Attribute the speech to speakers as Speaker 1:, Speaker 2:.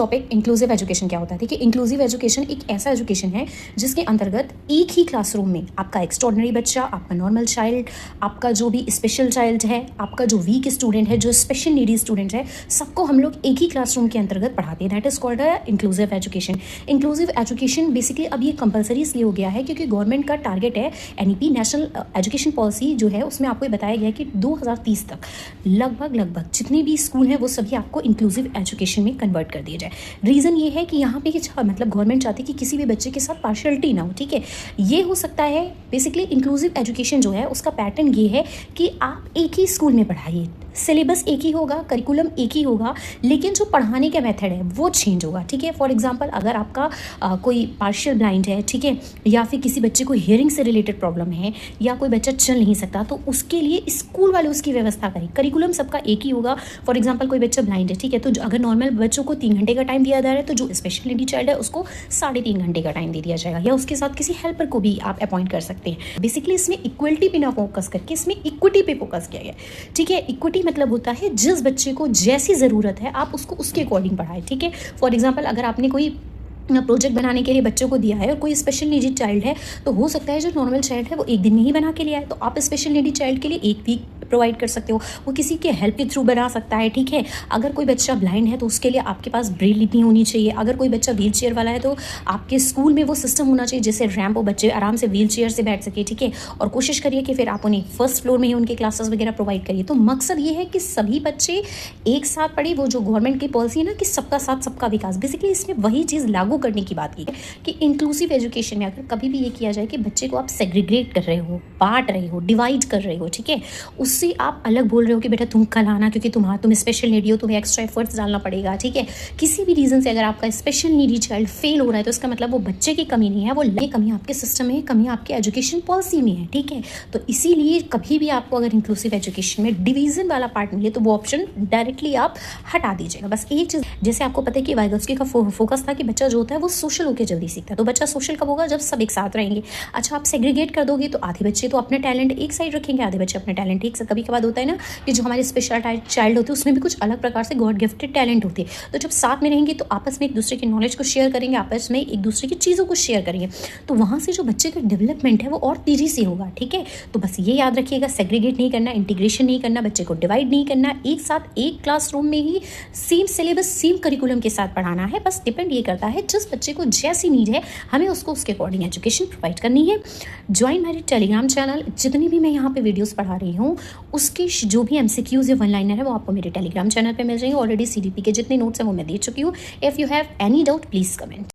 Speaker 1: Topic inclusive education क्या होता है। देखिए, इंक्लूसिव एजुकेशन एक ऐसा एजुकेशन है जिसके अंतर्गत एक ही क्लासरूम में आपका एक्स्ट्रॉर्डिनरी बच्चा, आपका नॉर्मल चाइल्ड, आपका जो भी स्पेशल चाइल्ड है, आपका जो वीक स्टूडेंट है, जो स्पेशल नीडी स्टूडेंट है, सबको हम लोग एक ही क्लासरूम के अंतर्गत पढ़ाते हैं। That is called inclusive education. Inclusive education basically अब ये कंपलसरी इसलिए हो गया है क्योंकि गवर्नमेंट का टारगेट है, एनईपी नेशनल एजुकेशन पॉलिसी जो है उसमें आपको बताया गया है कि 2030 तक लगभग जितने भी स्कूल हैं वो सभी आपको इंक्लूसिव एजुकेशन में कन्वर्ट कर दिया जाए। रीज़न ये है कि यहाँ पे मतलब गवर्नमेंट चाहती है कि किसी भी बच्चे के साथ पार्शियलिटी ना हो। ठीक है, ये हो सकता है बेसिकली इंक्लूसिव एजुकेशन जो है उसका पैटर्न ये है कि आप एक ही स्कूल में पढ़ाइए, सिलेबस एक ही होगा, करिकुलम एक ही होगा, लेकिन जो पढ़ाने का मेथड है वो चेंज होगा। ठीक है, फॉर एग्जांपल अगर आपका कोई पार्शियल ब्लाइंड है, ठीक है, या फिर किसी बच्चे को हियरिंग से रिलेटेड प्रॉब्लम है, या कोई बच्चा चल नहीं सकता, तो उसके लिए स्कूल वाले उसकी व्यवस्था करें। करिकुलम सबका एक ही होगा। फॉर एग्जाम्पल कोई बच्चा ब्लाइंड है, ठीक है, तो अगर नॉर्मल बच्चों को 3 घंटे का टाइम दिया जा रहा है तो जो स्पेशल नीडी चाइल्ड है उसको 3.5 घंटे का टाइम दे दिया जाएगा, या उसके साथ किसी हेल्पर को भी आप अपॉइंट कर सकते हैं। बेसिकली इसमें इक्वलिटी पे ना फोकस करके इसमें इक्विटी पे फोकस किया गया। ठीक है, इक्विटी मतलब होता है जिस बच्चे को जैसी ज़रूरत है आप उसको उसके अकॉर्डिंग पढ़ाएं। ठीक है, फॉर एग्जांपल अगर आपने कोई प्रोजेक्ट बनाने के लिए बच्चों को दिया है और कोई स्पेशल नीडी चाइल्ड है, तो हो सकता है जो नॉर्मल चाइल्ड है वो एक दिन में ही बना के ले आए, तो आप स्पेशल नीडी चाइल्ड के लिए एक वीक प्रोवाइड कर सकते हो, वो किसी के हेल्प के थ्रू बना सकता है। ठीक है, अगर कोई बच्चा ब्लाइंड है तो उसके लिए आपके पास ब्रेल लिपि होनी चाहिए। अगर कोई बच्चा व्हील चेयर वाला है तो आपके स्कूल में वो सिस्टम होना चाहिए जिससे रैंप हो, बच्चे आराम से व्हील चेयर से बैठ सके। ठीक है, और कोशिश करिए कि फिर आप उन्हें फर्स्ट फ्लोर में ही उनके क्लासेस वगैरह प्रोवाइड करिए। तो मकसद ये है कि सभी बच्चे एक साथ पढ़े, वो जो गवर्नमेंट की पॉलिसी है ना कि सबका साथ सबका विकास, बेसिकली इसमें वही चीज़ लागू करने की बात की है कि इंक्लूसिव एजुकेशन में अगर कभी भी ये किया जाए कि बच्चे को आप सेग्रीगेट कर रहे हो, बांट रहे हो, डिवाइड कर रहे हो, ठीक है, उससे आप अलग बोल रहे हो कि बेटा तुम कल आना क्योंकि तुम स्पेशल नीडी हो, तुम्हें एक्स्ट्रा एफर्ट्स डालना पड़ेगा। ठीक है, किसी भी रीज़न से अगर आपका स्पेशल नीडी चाइल्ड फेल हो रहा है तो इसका मतलब वो बच्चे की कमी नहीं है, वो कमी आपके सिस्टम में है, कमी आपके एजुकेशन पॉलिसी में है। ठीक है, तो इसीलिए कभी भी आपको अगर इंक्लूसिव एजुकेशन में डिवीजन वाला पार्ट मिले तो वो ऑप्शन डायरेक्टली आप हटा दीजिएगा। बस एक चीज़, जैसे आपको पता है कि वाइगोत्स्की का फोकस था कि बच्चा जो होता है वो सोशल होकर जल्दी सीखता है, तो बच्चा सोशल कब होगा, जब सब एक साथ रहेंगे। अच्छा, आप सेग्रीगेट कर दोगे तो आधे बच्चे तो अपने टैलेंट एक साइड रखेंगे, आधे बच्चे अपने टैलेंट एक साइड। कभी कभार होता है ना कि जो हमारे स्पेशल चाइल्ड होते हैं उसमें भी कुछ अलग प्रकार से गॉड गिफ्टेड टैलेंट होते हैं, तो जब साथ में रहेंगे तो आपस में एक दूसरे की नॉलेज को शेयर करेंगे, आपस में एक दूसरे की चीज़ों को शेयर करेंगे, तो वहाँ से जो बच्चे का डेवलपमेंट है वो और तेज़ी से होगा। ठीक है, तो बस ये याद रखिएगा, सेग्रीगेट नहीं करना, इंटीग्रेशन नहीं करना, बच्चे को डिवाइड नहीं करना, एक साथ एक क्लासरूम में ही सेम सिलेबस सेम करिकुलम के साथ पढ़ाना है। बस डिपेंड ये करता है जिस बच्चे को जैसी नीड है हमें उसको उसके अकॉर्डिंग एजुकेशन प्रोवाइड करनी है। ज्वाइन मेरे टेलीग्राम चैनल, जितनी भी मैं यहाँ पे वीडियोस पढ़ा रही हूँ उसके जो भी MCQs या वन लाइनर है वो आपको मेरे टेलीग्राम चैनल पे मिल जाएंगे। ऑलरेडी CDP के जितने नोट्स हैं वो मैं दे चुकी हूँ। If you have any doubt please comment.